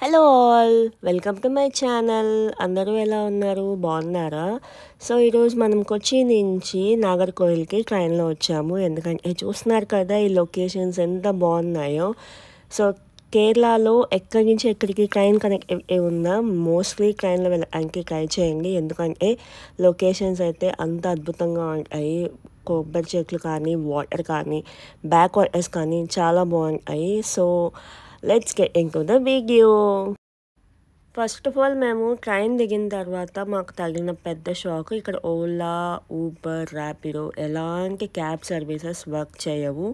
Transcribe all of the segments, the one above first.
Hello all welcome to my channel. అందరూ ఎలా ఉన్నారు? బాగున్నారా? సో ఈరోజు మనం కొచ్చి నుంచి నాగర్కోయిల్కి ట్రైన్లో వచ్చాము. ఎందుకంటే చూస్తున్నారు కదా ఈ లొకేషన్స్ ఎంత బాగున్నాయో. సో కేరళలో ఎక్కడి నుంచి ఎక్కడికి ట్రైన్ కనెక్ట్ ఉన్నా మోస్ట్లీ ట్రైన్లో వెళ్ళడానికి ట్రై చేయండి. ఎందుకంటే లొకేషన్స్ అయితే అంత అద్భుతంగా ఉంటాయి. కొబ్బరి చెట్లు కానీ, వాటర్ కానీ, బ్యాక్ వాటర్స్ కానీ చాలా బాగుంటాయి. So let's get into the video. First of all మేము ట్రైన్ దిగిన తర్వాత మాకు తగిన పెద్ద షాక్, ఇక్కడ ఓలా, ఊబర్, ర్యాపిడో ఎలాంటి క్యాబ్ సర్వీసెస్ వర్క్ చేయవు.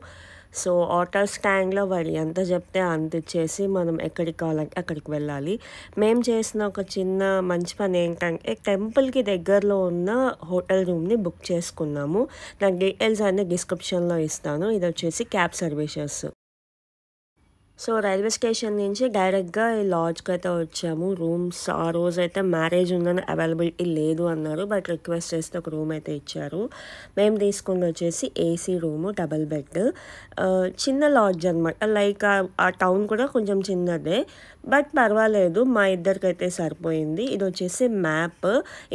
సో ఆటో స్టాండ్లో వాళ్ళు ఎంత చెప్తే అంత ఇచ్చేసి మనం ఎక్కడికి కావాలంటే అక్కడికి వెళ్ళాలి. మేము చేసిన ఒక చిన్న మంచి పని ఏంటంటే టెంపుల్కి దగ్గరలో ఉన్న హోటల్ రూమ్ని బుక్ చేసుకున్నాము. నాకు డీటెయిల్స్ అన్నీ డిస్క్రిప్షన్లో ఇస్తాను. ఇది వచ్చేసి cab services. So railway station నుంచి డైరెక్ట్గా ఈ లాడ్జ్కి అయితే వచ్చాము. రూమ్స్ ఆ రోజు అయితే మ్యారేజ్ ఉందని అవైలబిలిటీ లేదు అన్నారు, బట్ రిక్వెస్ట్ చేస్తే ఒక రూమ్ అయితే ఇచ్చారు. మేము తీసుకుని వచ్చేసి ఏసీ రూము, డబల్ బెడ్, చిన్న లాడ్జ్ అనమాట. లైక్ ఆ టౌన్ కూడా కొంచెం చిన్నదే, బట్ పర్వాలేదు, మా ఇద్దరికైతే సరిపోయింది. ఇది వచ్చేసి మ్యాప్.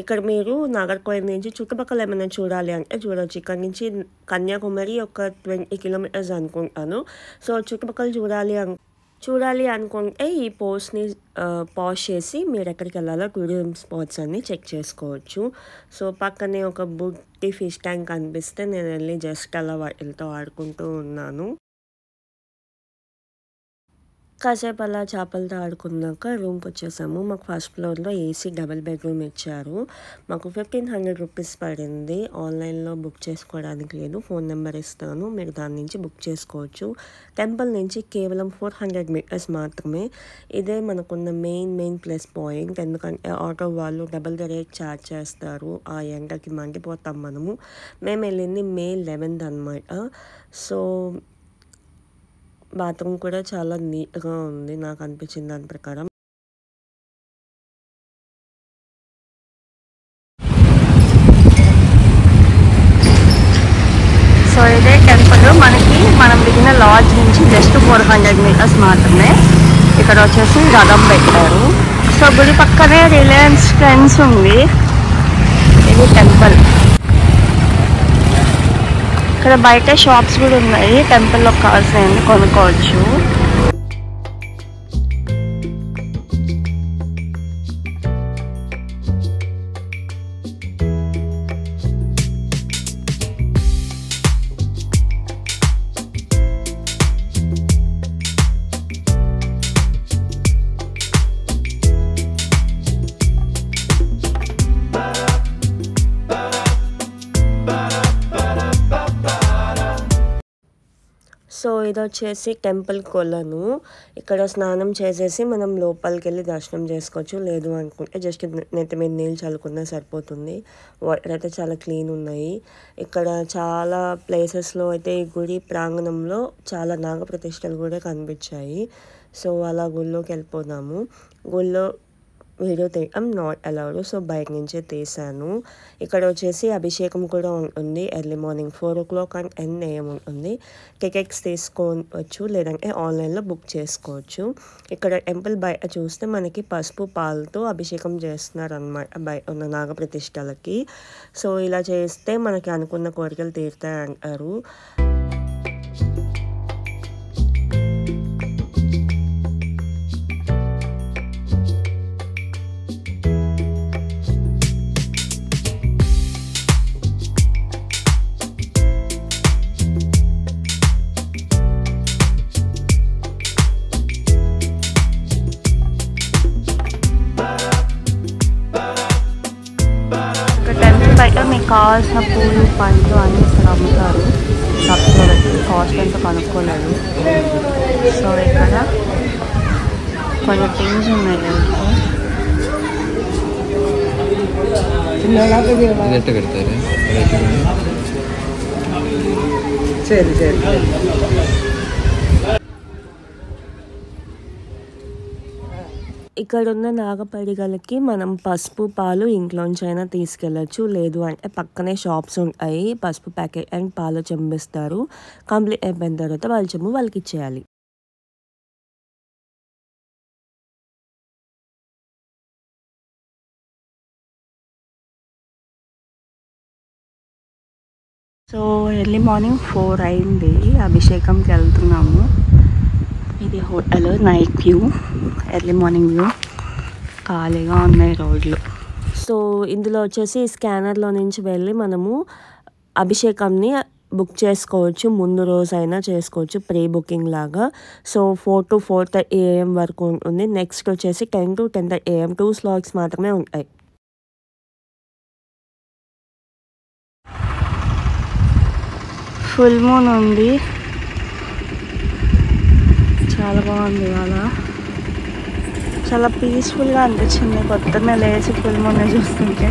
ఇక్కడ మీరు నాగర్కోయిల్ నుంచి చుట్టుపక్కల ఏమైనా చూడాలి అంటే చూడవచ్చు. ఇక్కడ నుంచి కన్యాకుమారి ఒక 20 కిలోమీటర్స్ అనుకుంటాను. సో చుట్టుపక్కల చూడాలి అనుకుంటే ఈ పోస్ట్ని పాజ్ చేసి మీరు ఎక్కడికి వెళ్ళాలో టూరిజం స్పాట్స్ అన్నీ చెక్ చేసుకోవచ్చు. సో పక్కనే ఒక బుట్టి ఫిష్ ట్యాంక్ కనిపిస్తే నేను వెళ్ళి జస్ట్ అలా వాటితో ఆడుకుంటూ ఉన్నాను. కాసేపు అలా చేపలతో ఆడుకున్నాక రూమ్కి వచ్చేసాము. మాకు ఫస్ట్ ఫ్లోర్లో ఏసీ డబుల్ బెడ్రూమ్ ఇచ్చారు. మాకు 1500 రూపీస్ పడింది. ఆన్లైన్లో బుక్ చేసుకోవడానికి లేదు, ఫోన్ నెంబర్ ఇస్తాను, మీరు దాని నుంచి బుక్ చేసుకోవచ్చు. టెంపుల్ నుంచి కేవలం 400 మీటర్స్ మాత్రమే. ఇదే మనకున్న మెయిన్ ప్లస్ పాయింట్. ఎందుకంటే ఆటో వాళ్ళు డబుల్ ద రేట్ ఛార్జ్ చేస్తారు. ఆ ఎండకి మండిపోతాం మనము. మేము వెళ్ళింది May 11th అనమాట. సో బాత్రూమ్ కూడా చాలా నీట్గా ఉంది నాకు అనిపించిన దాని ప్రకారం. సో ఇదే టెంపుల్. మనం దిగిన లాడ్జ్ నుంచి జస్ట్ 400 మీటర్స్ మాత్రమే. ఇక్కడ వచ్చేసి రథం పెట్టారు. సో గుడి పక్కనే రిలయన్స్ ట్రెండ్స్ ఉంది. ఇది టెంపుల్. ఇక్కడ బయట షాప్స్ కూడా ఉన్నాయి. టెంపుల్లో కావాల్సినవి కొనుక్కోవచ్చు. సో ఇది వచ్చేసి టెంపుల్ కొలను. ఇక్కడ స్నానం చేసేసి మనం లోపలికి వెళ్ళి దర్శనం చేసుకోవచ్చు. లేదు అనుకుంటే జస్ట్ నెత్తి మీద నీళ్ళు చల్లుకున్నా సరిపోతుంది. వాటర్ అయితే చాలా క్లీన్ ఉన్నాయి. ఇక్కడ చాలా ప్లేసెస్లో అయితే ఈ గుడి ప్రాంగణంలో చాలా నాగప్రతిష్టలు కూడా కనిపించాయి. సో అలా గుళ్ళోకి వెళ్ళిపోదాము. గుళ్ళో వీడియో తీయడం నాట్ అలౌడ్, సో బయట నుంచే తీసాను. ఇక్కడ వచ్చేసి అభిషేకం కూడా ఉంటుంది. Early morning 4 o'clock and 10 AM ఉంటుంది. టికెట్స్ తీసుకోవచ్చు, లేదంటే ఆన్లైన్లో బుక్ చేసుకోవచ్చు. ఇక్కడ టెంపుల్ బయట చూస్తే మనకి పసుపు పాలతో అభిషేకం చేస్తున్నారు అన్నమాట బయట ఉన్న నాగప్రతిష్టలకి. సో ఇలా చేస్తే మనకి అనుకున్న కోరికలు తీరుతాయి అంటారు. బయట మీకు కావాల్సిన పూలు, పండ్లు అన్నీ ఇక్కడ అమ్ముతారు. షాప్స్లో పెట్టి కాస్ట్ ఎంతో కనుక్కోలేదు. సో ఇక్కడ కొన్ని థింగ్స్ ఉన్నాయి. ఇక్కడ ఉన్న నాగపడిగలకి మనం పసుపు పాలు ఇంట్లోంచి అయినా తీసుకెళ్ళచ్చు. లేదు అంటే పక్కనే షాప్స్ ఉంటాయి, పసుపు ప్యాకెట్ అండ్ పాలు చెంబిస్తారు. కంప్లీట్ అయిపోయిన తర్వాత వాళ్ళ చెంబు వాళ్ళకి ఇచ్చేయాలి. సో ఎర్లీ మార్నింగ్ 4 అయింది, అభిషేకంకి వెళ్తున్నాము. ఇది hotel, night view, early morning view. ఖాళీగా ఉన్నాయి రోడ్లు. సో ఇందులో వచ్చేసి స్కానర్లో నుంచి వెళ్ళి మనము అభిషేకంని బుక్ చేసుకోవచ్చు. ముందు రోజు అయినా చేసుకోవచ్చు, ప్రీ బుకింగ్ లాగా. సో 4 to 4:30 AM వరకు ఉంటుంది. నెక్స్ట్ వచ్చేసి 10 to 10:30 AM 2 స్లాట్స్ మాత్రమే ఉంటాయి. ఫుల్ మూన్ ఉంది, చాలా బాగుంది. ఇవాళ చాలా పీస్ఫుల్గా అనిపించింది పొద్దున్నే లేచి ఫుల్ మూన్ చూస్తుంటే.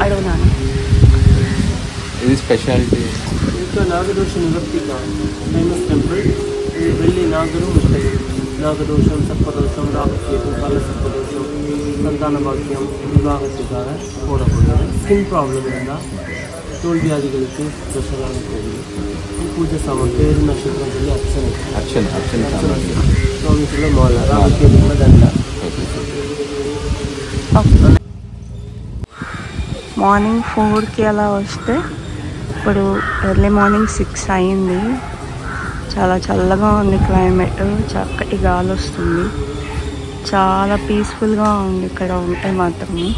అడుగునాను ఇది స్పెషాలిటీ. ఇంకా నాగదోష నివర్తిక ఫేమస్ టెంపుల్. ఇది వెళ్ళి నాగరు వస్తాయి. నాగదోషం, సర్పదోషం, రాహుకేతు, కాల సర్పదోషం, సంతాన భాగ్యం, ವಿವಾಹಕ್ಕಿದ್ದಾರೆ ಕೂಡಬಹುದು. ಸ್ಕಿನ್ ಪ್ರಾಬ್ಲಮ್ ಇಂದ ತೋಳು ವ್ಯಾಧಿಗಳಿಗೆ ದೋಷಗಳಾಗುತ್ತದೆ. ಪೂಜಾ ಸಾಮಗ್ರಿ 7 ನಕ್ಷತ್ರದಲ್ಲಿ ಅರ್ಚನೆ ಸ್ವಾಮಿಗಳು ಮಾಲ, ರಾಹುಕೇತುಗಳ ದಂಡ. మార్నింగ్ 4కి అలా వస్తే ఇప్పుడు ఎర్లీ మార్నింగ్ 6 అయింది. చాలా చల్లగా ఉంది క్లైమేట్, చక్కటి గాలి వస్తుంది. చాలా పీస్ఫుల్గా ఉంది ఇక్కడ ఉంటే మాత్రమే.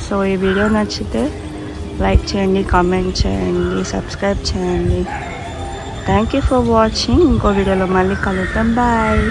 సో ఈ వీడియో నచ్చితే లైక్ చేయండి, కామెంట్ చేయండి, సబ్స్క్రైబ్ చేయండి. Thank you for watching. ఇంకో వీడియోలో మళ్ళీ కలుద్దాం. బాయ్.